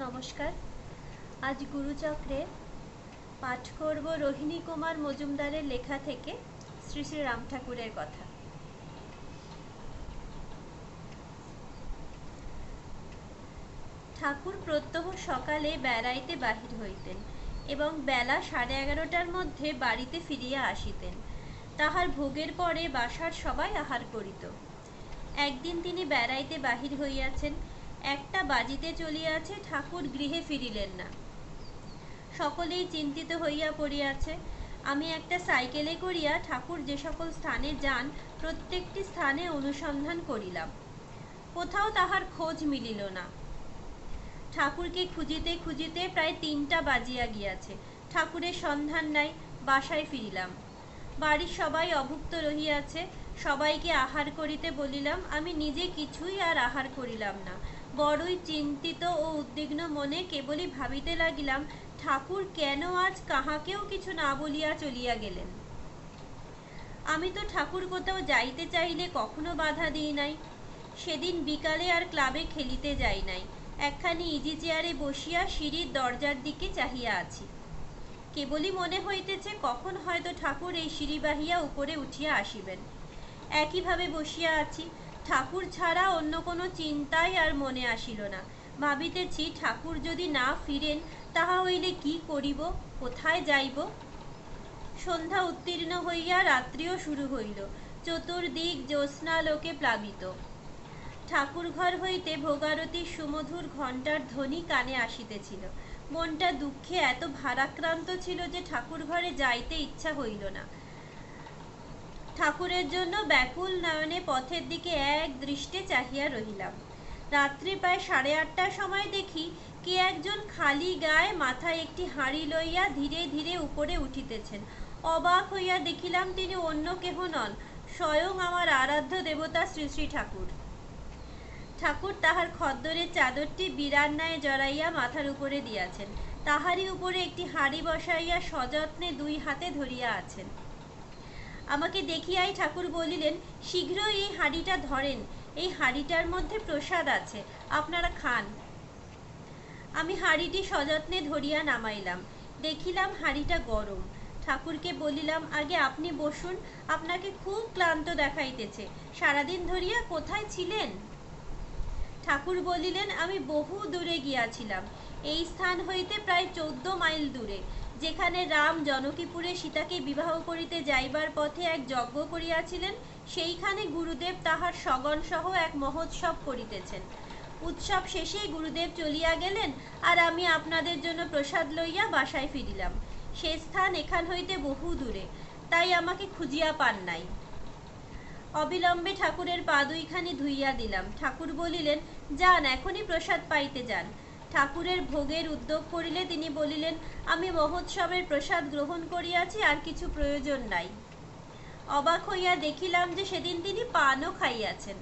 নমস্কার। আজ গুরুচক্রে পাঠ করব রোহিণী কুমার মজুমদারের লেখা থেকে শ্রী শ্রী রাম ঠাকুরের কথা। ঠাকুর প্রত্যহ সকালে বেড়াইতে বাহির হইতেন এবং বেলা 11:30টার মধ্যে বাড়িতে ফিরিয়া আসিতেন। তাহার ভোগের পরে বাসার সবাই আহার করিত। একদিন তিনি বেড়াইতে বাহির হইয়াছেন, 1টা বাজিতে চলিয়াছে, ঠাকুর গৃহে ফিরিলেন না। সকলেই চিন্তিত হইয়া পড়িয়াছে। আমি একটা সাইকেলে করিয়া ঠাকুর যে সকল স্থানে যান প্রত্যেকটি স্থানে অনুসন্ধান করিলাম, কোথাও তাহার খোঁজ মিলিল না। ঠাকুরকে খুঁজিতে খুঁজিতে প্রায় 3টা বাজিয়া গিয়াছে, ঠাকুরের সন্ধান নাই। বাসায় ফিরিলাম। বাড়ির সবাই অভুক্ত রহিয়াছে, সবাইকে আহার করিতে বলিলাম। আমি নিজে কিছুই আর আহার করিলাম না। বড়ই চিন্তিত ও উদ্বিগ্ন মনে কেবলই ভাবিতে লাগিলাম, ঠাকুর কেন আজ কাহাকেও কিছু না বলিয়া চলিয়া গেলেন। আমি তো ঠাকুর কোথাও যাইতে চাইলে কখনো বাধা দিই নাই। সেদিন বিকালে আর ক্লাবে খেলিতে যাই নাই। একখানি ইজি চেয়ারে বসিয়া সিঁড়ির দরজার দিকে চাহিয়া আছি। কেবলই মনে হইতেছে কখন হয়তো ঠাকুর এই সিঁড়ি বাহিয়া উপরে উঠিয়া আসিবেন। একইভাবে বসিয়া আছি। ঠাকুর ছাড়া অন্য কোনো চিন্তাই আর মনে আসিল না। ভাবিতেছি, ঠাকুর যদি না ফিরেন তাহা হইলে কি করিব, কোথায় যাইব। সন্ধ্যা উত্তীর্ণ হইয়া রাত্রিও শুরু হইল। চতুর্দিক জ্যোৎস্নালোকে প্লাবিত। ঠাকুর ঘর হইতে ভোগারতির সুমধুর ঘণ্টার ধ্বনি কানে আসিতেছিল। মনটা দুঃখে এত ভারাক্রান্ত ছিল যে ঠাকুর ঘরে যাইতে ইচ্ছা হইল না। ঠাকুরের জন্য ব্যাকুল নয়নে পথের দিকে এক দৃষ্টে চাহিয়া রহিলাম। রাত্রি প্রায় 8:30টার সময় দেখি কে একজন খালি গায়ে মাথায় একটি হাঁড়ি লইয়া ধীরে ধীরে উপরে উঠিতেছেন। অবাক হইয়া দেখিলাম তিনি অন্য কেহ নন, স্বয়ং আমার আরাধ্য দেবতা শ্রী শ্রী ঠাকুর। ঠাকুর তাহার খদ্দরের চাদরটি বিরান ন্যায় জড়াইয়া মাথার উপরে দিয়াছেন। তাহারই উপরে একটি হাঁড়ি বসাইয়া সযত্নে 2 হাতে ধরিয়া আছেন। আমাকে দেখিয়াই ঠাকুর বলিলেন, শীঘ্রই এই হাঁড়িটা ধরেন, এই হাঁড়িটার মধ্যে প্রসাদ আছে, আপনারা খান। আমি হাঁড়িটি সযত্নে ধরিয়া নামাইলাম। দেখিলাম হাঁড়িটা গরম। ঠাকুরকে বলিলাম, আগে আপনি বসুন, আপনাকে খুব ক্লান্ত দেখাইতেছে, সারাদিন ধরিয়া কোথায় ছিলেন? ঠাকুর বলিলেন, আমি বহু দূরে গিয়াছিলাম, এই স্থান হইতে প্রায় 14 মাইল দূরে, যেখানে রাম জনকীপুরে সীতাকে বিবাহ করিতে যাইবার পথে এক যজ্ঞ করিয়াছিলেন, সেইখানে গুরুদেব তাহার সগণ সহ এক মহোৎসব করিতেছেন। উৎসব শেষে গুরুদেব চলিয়া গেলেন, আর আমি আপনাদের জন্য প্রসাদ লইয়া বাসায় ফিরিলাম। সে স্থান এখান হইতে বহু দূরে, তাই আমাকে খুঁজিয়া পান নাই। অবিলম্বে ঠাকুরের পা 2খানি ধুইয়া দিলাম। ঠাকুর বলিলেন, যান, এখনই প্রসাদ পাইতে যান। ঠাকুরের ভোগের উদ্যোগ করিলে তিনি বলিলেন, আমি মহোৎসবের প্রসাদ গ্রহণ করিয়াছি, আর কিছু প্রয়োজন নাই। অবাক হইয়া দেখিলাম যে সেদিন তিনি পানও খাইয়াছেন।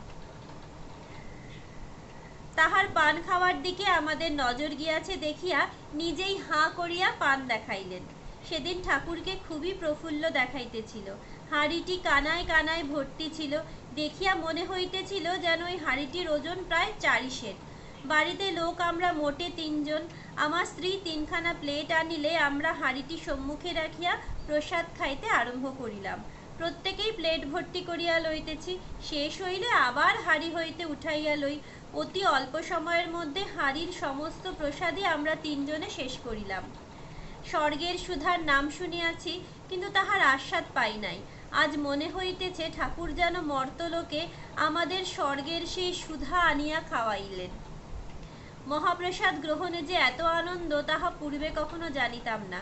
তাহার পান খাওয়ার দিকে আমাদের নজর গিয়াছে দেখিয়া নিজেই হাঁ করিয়া পান দেখাইলেন। সেদিন ঠাকুরকে খুবই প্রফুল্ল দেখাইতেছিল। হাঁড়িটি কানায় কানায় ভর্তি ছিল। দেখিয়া মনে হইতেছিল যেন ওই হাঁড়িটির ওজন প্রায় 4 সের। বাড়িতে লোক আমরা মোটে 3 জন। আমার স্ত্রী 3খানা প্লেট আনিলে আমরা হাঁড়িটি সম্মুখে রাখিয়া প্রসাদ খাইতে আরম্ভ করিলাম। প্রত্যেকেই প্লেট ভর্তি করিয়া লইতেছি। শেষ হইলে আবার হাঁড়ি হইতে উঠাইয়া লই। অতি অল্প সময়ের মধ্যে হাঁড়ির সমস্ত প্রসাদই আমরা 3 জনে শেষ করিলাম। স্বর্গের সুধার নাম শুনিয়াছি, কিন্তু তাহার আস্বাদ পাই নাই। আজ মনে হইতেছে ঠাকুর যেন মর্তলোকে আমাদের স্বর্গের সেই সুধা আনিয়া খাওয়াইলেন। মহাপ্রসাদ গ্রহণে যে এত আনন্দ তাহা পূর্বে কখনো জানিতাম না।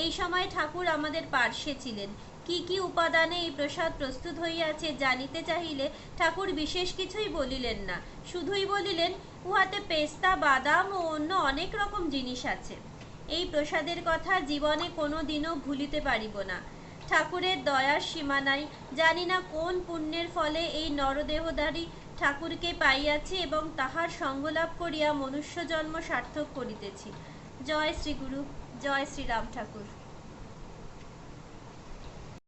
এই সময় ঠাকুর আমাদের পার্শ্বে ছিলেন। কি কি উপাদানে এই প্রসাদ প্রস্তুত হইয়াছে জানিতে চাহিলে ঠাকুর বিশেষ কিছুই বলিলেন না, শুধুই বলিলেন, উহাতে পেস্তা, বাদাম ও অন্য অনেক রকম জিনিস আছে। এই প্রসাদের কথা জীবনে কোনো দিনও ভুলিতে পারিব না। ঠাকুরের দয়ার সীমা নাই। জানি না কোন পুণ্যের ফলে এই নরদেহধারী ঠাকুরকে পাইয়াছি এবং তাহার সঙ্গলাভ করিয়া মনুষ্য জন্ম সার্থক করিতেছি। জয় শ্রী গুরু, জয় শ্রী রাম ঠাকুর।